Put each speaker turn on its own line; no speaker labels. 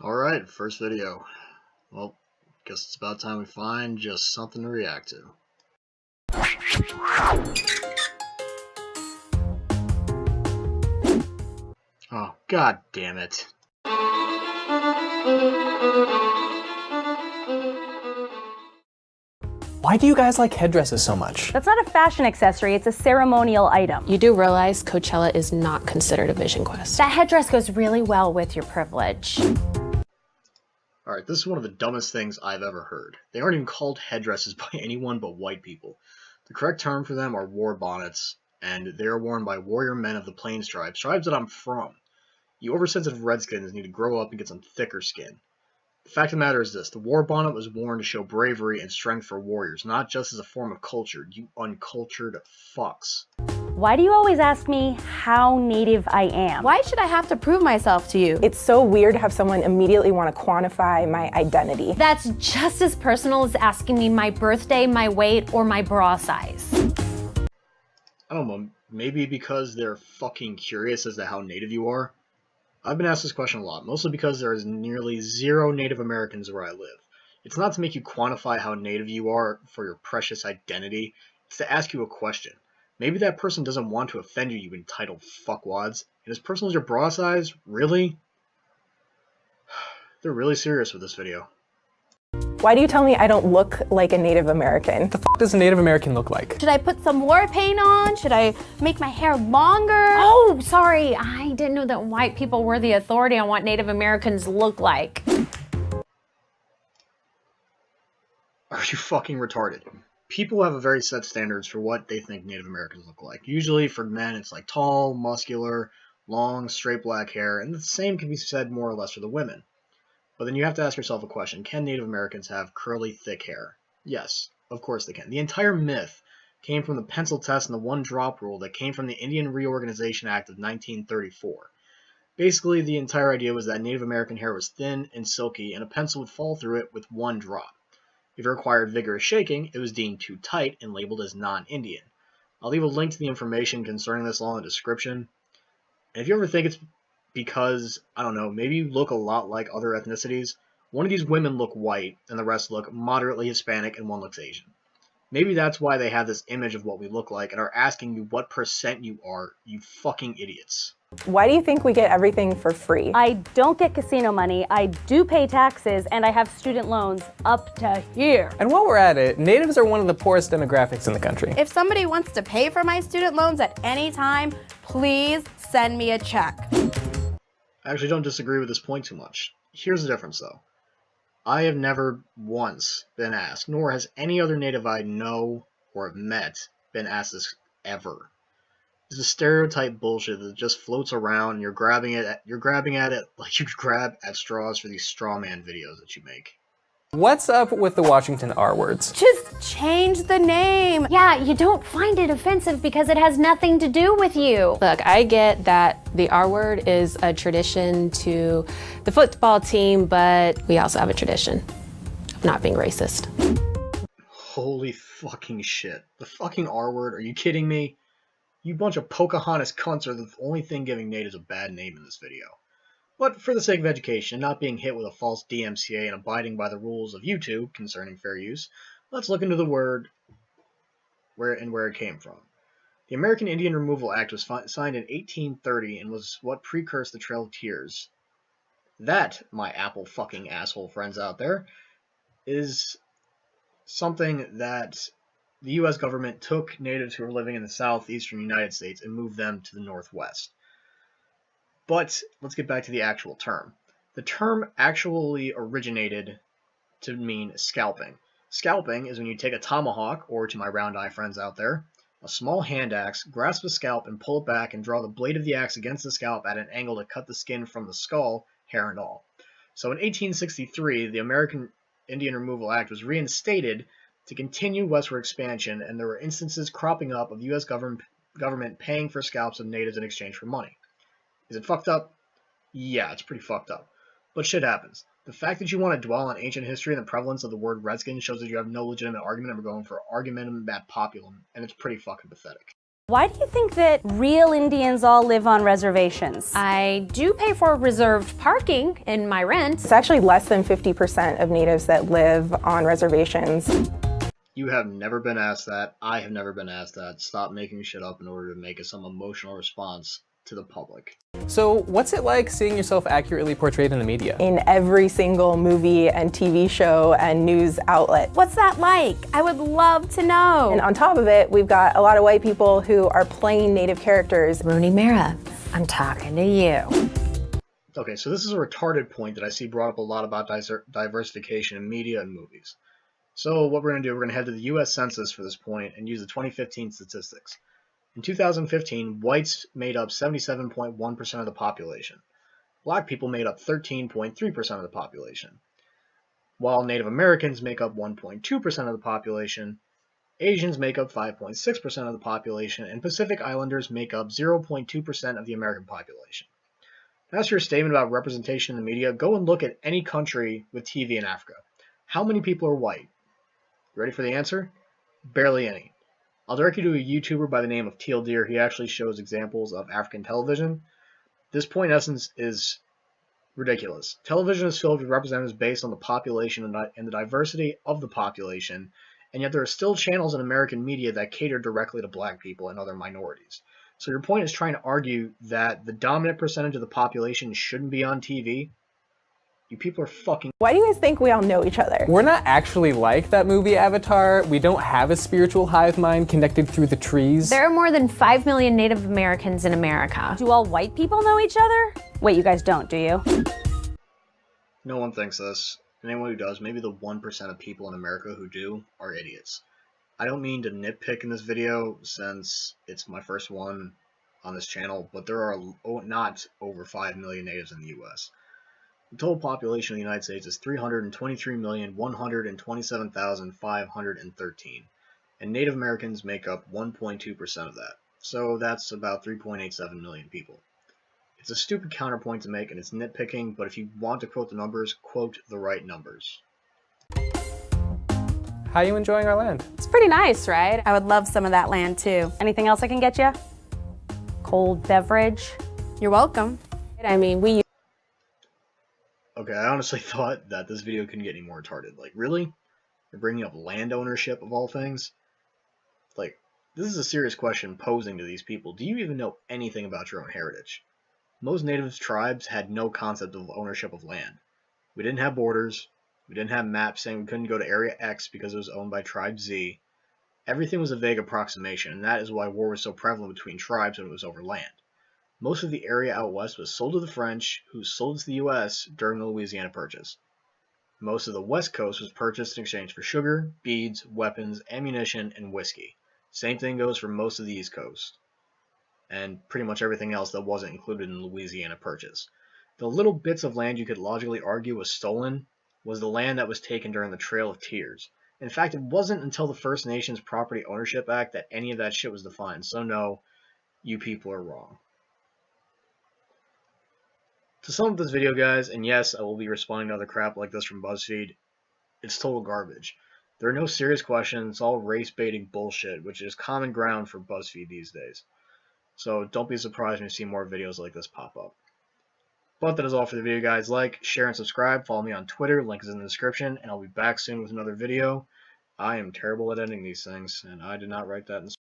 Alright, first video. Well, guess it's about time we find just something to react to. Oh, god damn it.
Why do you guys like headdresses so much?
That's not a fashion accessory, it's a ceremonial item.
You do realize Coachella is not considered a vision quest.
That headdress goes really well with your privilege.
Alright, this is one of the dumbest things I've ever heard. They aren't even called headdresses by anyone but white people. The correct term for them are war bonnets, and they are worn by warrior men of the Plains tribes that I'm from. You oversensitive redskins need to grow up and get some thicker skin. The fact of the matter is this, the war bonnet was worn to show bravery and strength for warriors, not just as a form of culture, you uncultured fucks.
Why do you always ask me how native I am?
Why should I have to prove myself to you?
It's so weird to have someone immediately want to quantify my identity.
That's just as personal as asking me my birthday, my weight, or my bra size.
I don't know, maybe because they're fucking curious as to how native you are? I've been asked this question a lot, mostly because there is nearly zero Native Americans where I live. It's not to make you quantify how native you are for your precious identity, it's to ask you a question. Maybe that person doesn't want to offend you, you entitled fuckwads. And as personal as your bra size? Really? They're really serious with this video.
Why do you tell me I don't look like a Native American?
What the fuck does a Native American look like?
Should I put some war paint on? Should I make my hair longer?
Oh, sorry, I didn't know that white people were the authority on what Native Americans look like.
Are you fucking retarded? People have a very set standards for what they think Native Americans look like. Usually for men it's like tall, muscular, long, straight black hair, and the same can be said more or less for the women. But then you have to ask yourself a question. Can Native Americans have curly, thick hair? Yes, of course they can. The entire myth came from the pencil test and the one-drop rule that came from the Indian Reorganization Act of 1934. Basically, the entire idea was that Native American hair was thin and silky, and a pencil would fall through it with one drop. If it required vigorous shaking, it was deemed too tight and labeled as non-Indian. I'll leave a link to the information concerning this law in the description. And if you ever think it's because, I don't know, maybe you look a lot like other ethnicities, one of these women look white and the rest look moderately Hispanic and one looks Asian. Maybe that's why they have this image of what we look like and are asking you what percent you are, you fucking idiots.
Why do you think we get everything for free?
I don't get casino money, I do pay taxes, and I have student loans up to here.
And while we're at it, natives are one of the poorest demographics in the country.
If somebody wants to pay for my student loans at any time, please send me a check.
I actually don't disagree with this point too much. Here's the difference though. I have never once been asked, nor has any other native I know or have met been asked this ever. This is stereotype bullshit that just floats around and you're grabbing at it like you grab at straws for these straw man videos that you make.
What's up with the Washington R words?
Just change the name.
Yeah, you don't find it offensive because it has nothing to do with you.
Look, I get that the R word is a tradition to the football team, but we also have a tradition of not being racist.
Holy fucking shit. The fucking R word? Are you kidding me? You bunch of Pocahontas cunts are the only thing giving natives a bad name in this video. But for the sake of education, not being hit with a false DMCA and abiding by the rules of YouTube concerning fair use, let's look into the word where it came from. The American Indian Removal Act was signed in 1830 and was what precursed the Trail of Tears. That, my apple fucking asshole friends out there, is something that the U.S. government took natives who were living in the southeastern United States and moved them to the northwest. But let's get back to the actual term. The term actually originated to mean scalping. Scalping is when you take a tomahawk, or to my round eye friends out there, a small hand axe, grasp a scalp and pull it back and draw the blade of the axe against the scalp at an angle to cut the skin from the skull, hair and all. So in 1863, the American Indian Removal Act was reinstated to continue westward expansion, and there were instances cropping up of the U.S. government paying for scalps of natives in exchange for money. Is it fucked up? Yeah, it's pretty fucked up. But shit happens. The fact that you want to dwell on ancient history and the prevalence of the word redskin shows that you have no legitimate argument and we're going for argumentum ad populum, and it's pretty fucking pathetic.
Why do you think that real Indians all live on reservations?
I do pay for reserved parking in my rent.
It's actually less than 50% of natives that live on reservations.
You have never been asked that. I have never been asked that. Stop making shit up in order to make some emotional response to the public.
So what's it like seeing yourself accurately portrayed in the media?
In every single movie and TV show and news outlet.
What's that like? I would love to know.
And on top of it, we've got a lot of white people who are playing native characters.
Rooney Mara, I'm talking to you.
Okay, so this is a retarded point that I see brought up a lot about diversification in media and movies. So what we're going to do, we're going to head to the U.S. Census for this point and use the 2015 statistics. In 2015, whites made up 77.1% of the population. Black people made up 13.3% of the population. While Native Americans make up 1.2% of the population, Asians make up 5.6% of the population, and Pacific Islanders make up 0.2% of the American population. As for your statement about representation in the media, go and look at any country with TV in Africa. How many people are white? Ready for the answer? Barely any. I'll direct you to a YouTuber by the name of Teal Deer. He actually shows examples of African television. This point, in essence, is ridiculous. Television is filled with representatives based on the population and the diversity of the population, and yet there are still channels in American media that cater directly to black people and other minorities. So your point is trying to argue that the dominant percentage of the population shouldn't be on TV? You people are fucking...
Why do you guys think we all know each other?
We're not actually like that movie Avatar. We don't have a spiritual hive mind connected through the trees.
There are more than 5 million Native Americans in America.
Do all white people know each other? Wait, you guys don't, do you?
No one thinks this. And anyone who does, maybe the 1% of people in America who do, are idiots. I don't mean to nitpick in this video since it's my first one on this channel, but there are not over 5 million natives in the U.S. The total population of the United States is 323,127,513, and Native Americans make up 1.2% of that, so that's about 3.87 million people. It's a stupid counterpoint to make, and it's nitpicking, but if you want to quote the numbers, quote the right numbers.
How are you enjoying our land?
It's pretty nice, right? I would love some of that land too. Anything else I can get you? Cold beverage?
You're welcome. I mean, we
Okay, I honestly thought that this video couldn't get any more retarded. Like, really? You're bringing up land ownership of all things? Like, this is a serious question posing to these people. Do you even know anything about your own heritage? Most native tribes had no concept of ownership of land. We didn't have borders. We didn't have maps saying we couldn't go to Area X because it was owned by Tribe Z. Everything was a vague approximation, and that is why war was so prevalent between tribes when it was over land. Most of the area out west was sold to the French, who sold it to the U.S. during the Louisiana Purchase. Most of the west coast was purchased in exchange for sugar, beads, weapons, ammunition, and whiskey. Same thing goes for most of the East Coast, and pretty much everything else that wasn't included in the Louisiana Purchase. The little bits of land you could logically argue was stolen was the land that was taken during the Trail of Tears. In fact, it wasn't until the First Nations Property Ownership Act that any of that shit was defined, so no, you people are wrong. To sum up this video, guys, and yes, I will be responding to other crap like this from Buzzfeed, it's total garbage. There are no serious questions, it's all race-baiting bullshit, which is common ground for Buzzfeed these days. So don't be surprised when you see more videos like this pop up. But that is all for the video, guys. Like, share, and subscribe. Follow me on Twitter, link is in the description, and I'll be back soon with another video. I am terrible at editing these things, and I did not write that in the